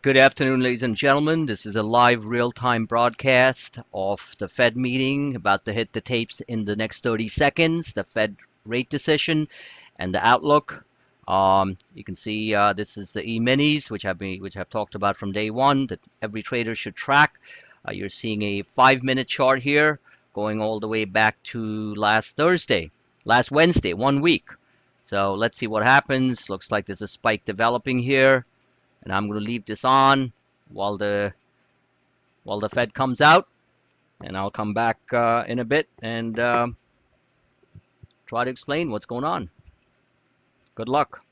Good afternoon, ladies and gentlemen. This is a live real-time broadcast of the Fed meeting about to hit the tapes in the next 30 seconds, the Fed rate decision and the outlook. You can see this is the E-minis, which I've talked about from day one, that every trader should track. You're seeing a 5-minute chart here going all the way back to last Wednesday, 1 week. So let's see what happens. Looks like there's a spike developing here, and I'm going to leave this on while the Fed comes out, and I'll come back in a bit and try to explain what's going on. Good luck.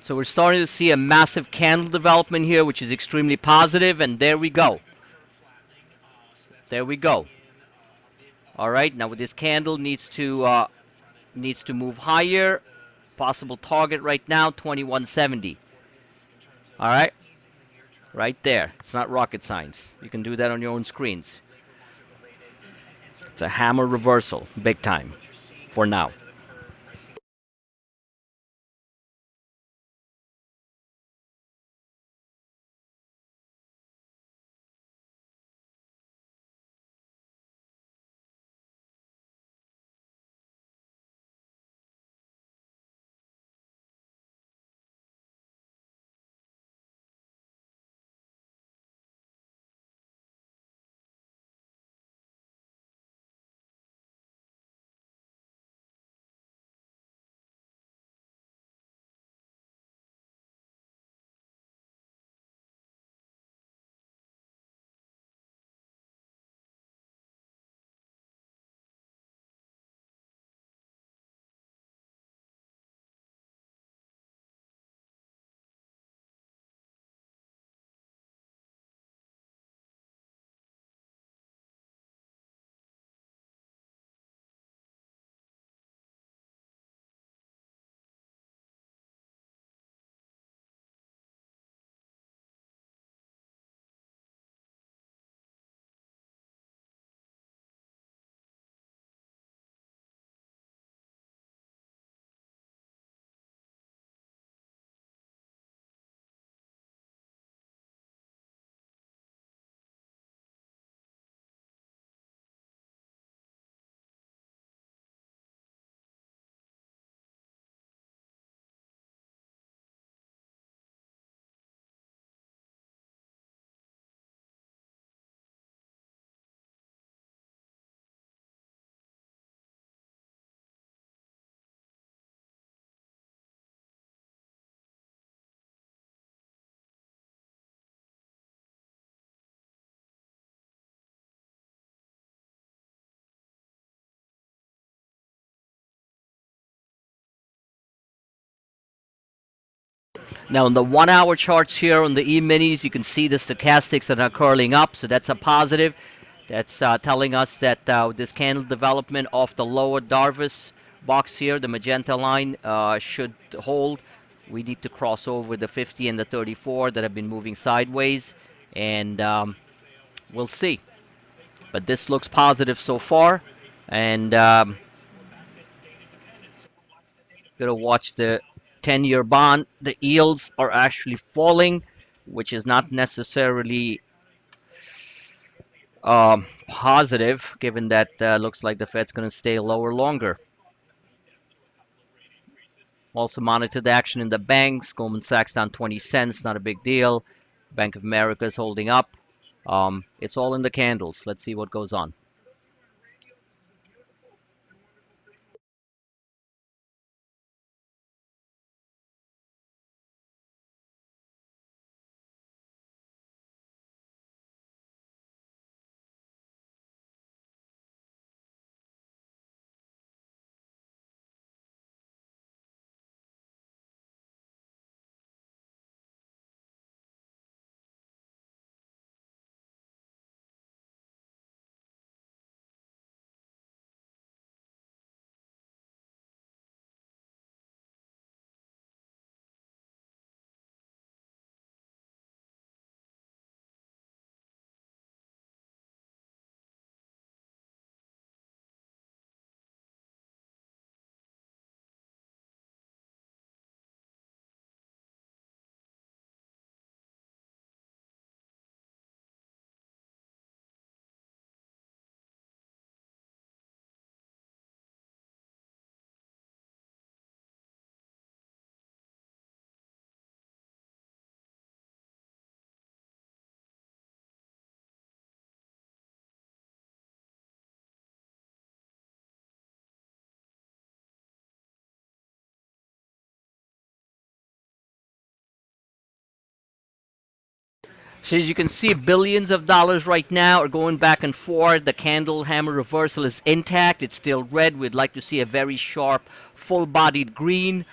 So we're starting to see a massive candle development here, which is extremely positive, and there we go. There we go. All right, now with this candle needs to move higher. Possible target right now 2170. All right, right there. It's not rocket science. You can do that on your own screens. It's a hammer reversal, big time, for now. Now, on the 1 hour charts here on the E-minis, you can see the stochastics that are curling up, so that's a positive. That's telling us that this candle development off the lower Darvis box here, the magenta line, should hold. We need to cross over the 50 and the 34 that have been moving sideways, and we'll see. But this looks positive so far, and gonna watch the 10-year bond. The yields are actually falling, which is not necessarily positive, given that looks like the Fed's going to stay lower longer. Also monitor the action in the banks. Goldman Sachs down 20 cents, not a big deal. Bank of America is holding up. It's all in the candles. Let's see what goes on. So as you can see, billions of dollars right now are going back and forth. The candle hammer reversal is intact. It's still red. We'd like to see a very sharp, full-bodied green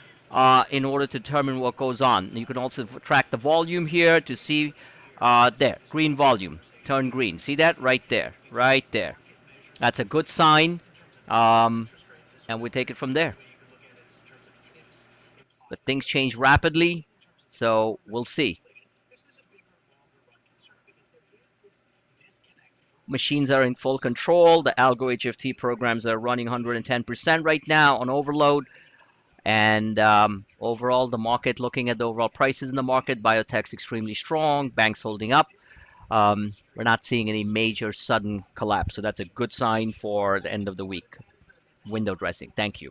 in order to determine what goes on. You can also track the volume here to see there, green volume, turn green. See that? Right there, right there. That's a good sign, um, and we take it from there. But things change rapidly, so we'll see. Machines are in full control. The algo HFT programs are running 110% right now on overload. And overall, the market, looking at the overall prices in the market, biotech's extremely strong, banks holding up. We're not seeing any major sudden collapse. So that's a good sign for the end of the week. Window dressing. Thank you.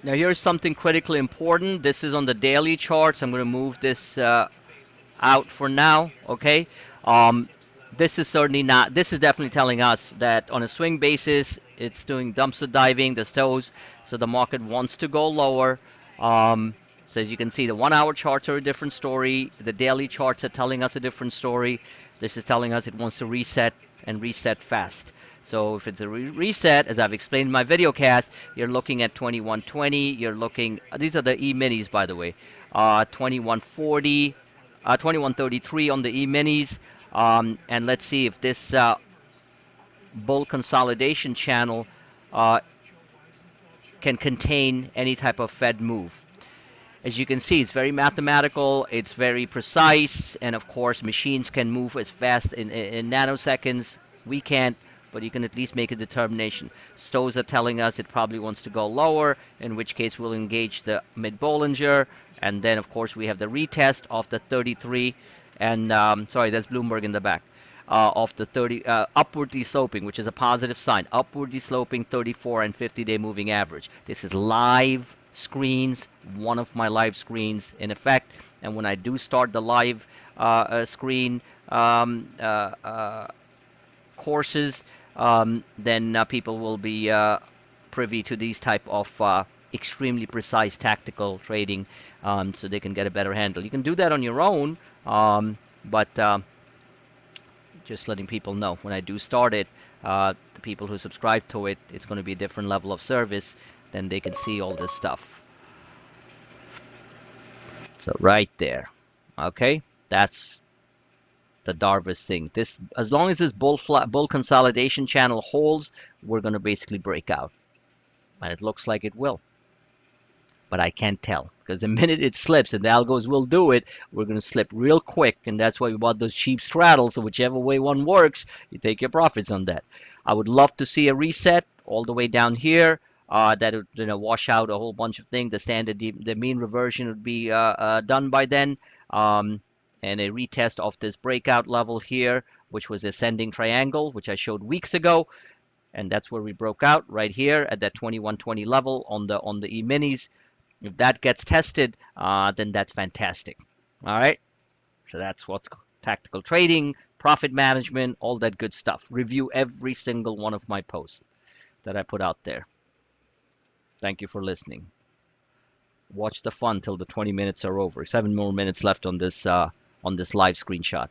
Now, here's something critically important. This is on the daily charts. I'm going to move this out for now. Okay. Um, this is certainly not. This is definitely telling us that on a swing basis, it's doing dumpster diving, the stows. So the market wants to go lower. So as you can see, the 1 hour charts are a different story. The daily charts are telling us a different story. This is telling us it wants to reset and reset fast. So if it's a reset, as I've explained in my video cast, you're looking at 2120. You're looking. These are the E minis, by the way. 2140. 2133 on the E-minis. And let's see if this bull consolidation channel uh, can contain any type of Fed move. As you can see, it's very mathematical, it's very precise, and of course, machines can move as fast in nanoseconds. We can't, but you can at least make a determination. Stows are telling us it probably wants to go lower, in which case we'll engage the mid-Bollinger, and then of course we have the retest of the 33, and sorry, that's Bloomberg in the back. Of the 30 upwardly sloping, which is a positive sign, upwardly sloping 34 and 50-day moving average. This is live screens, one of my live screens in effect. And when I do start the live screen courses, then people will be privy to these type of extremely precise tactical trading, so they can get a better handle. You can do that on your own, but just letting people know when I do start it, the people who subscribe to it, it's going to be a different level of service. Then they can see all this stuff. So right there, okay, that's the Darvis thing. This, as long as this bull consolidation channel holds, we're going to basically break out, and it looks like it will. But I can't tell because the minute it slips and the algos will do it, we're going to slip real quick, and that's why we bought those cheap straddles. So whichever way one works, you take your profits on that. I would love to see a reset all the way down here. That would, wash out a whole bunch of things. The mean reversion would be done by then, and a retest of this breakout level here, which was ascending triangle, which I showed weeks ago, and that's where we broke out right here at that 2120 level on the E-minis. If that gets tested, then that's fantastic. All right. So that's what's tactical trading, profit management, all that good stuff. Review every single one of my posts that I put out there. Thank you for listening. Watch the fun till the 20 minutes are over. 7 more minutes left on this live screenshot.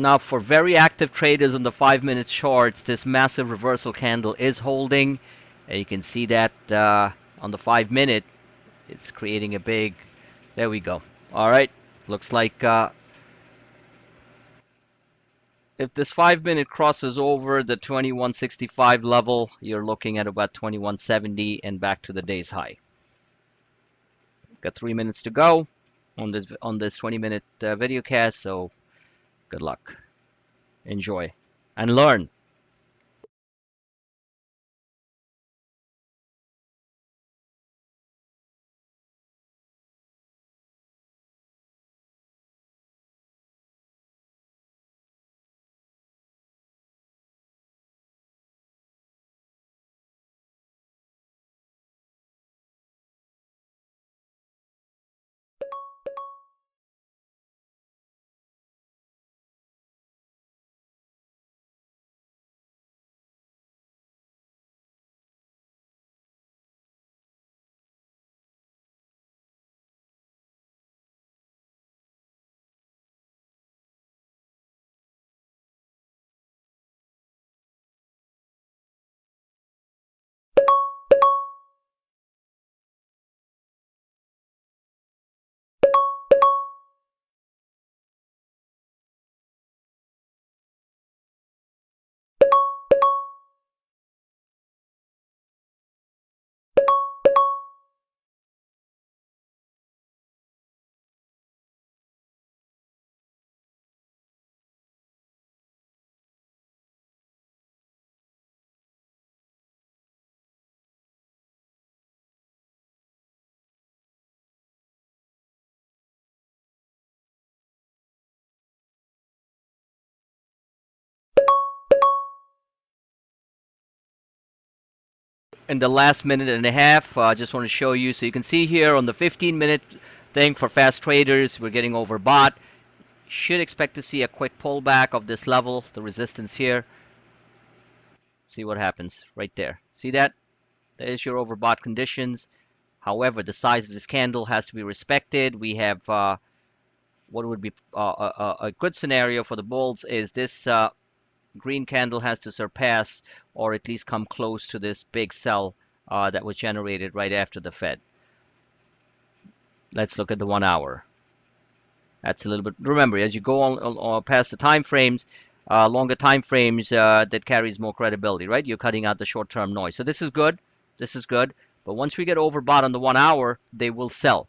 Now, for very active traders on the 5-minute charts, this massive reversal candle is holding. And you can see that on the 5-minute, it's creating a big. There we go. All right. Looks like if this 5-minute crosses over the 2165 level, you're looking at about 2170 and back to the day's high. Got 3 minutes to go on this 20-minute video cast, so good luck. Enjoy and learn. In the last minute and a half, I just want to show you. So you can see here on the 15-minute thing for fast traders, we're getting overbought. Should expect to see a quick pullback of this level, the resistance here. See what happens right there. See that? There's your overbought conditions. However, the size of this candle has to be respected. We have what would be a good scenario for the bulls is this green candle has to surpass or at least come close to this big sell that was generated right after the Fed. Let's look at the 1 hour. That's a little bit. Remember, as you go on past the time frames, longer time frames, that carries more credibility, right? You're cutting out the short-term noise. So this is good. This is good. But once we get overbought on the 1 hour, they will sell.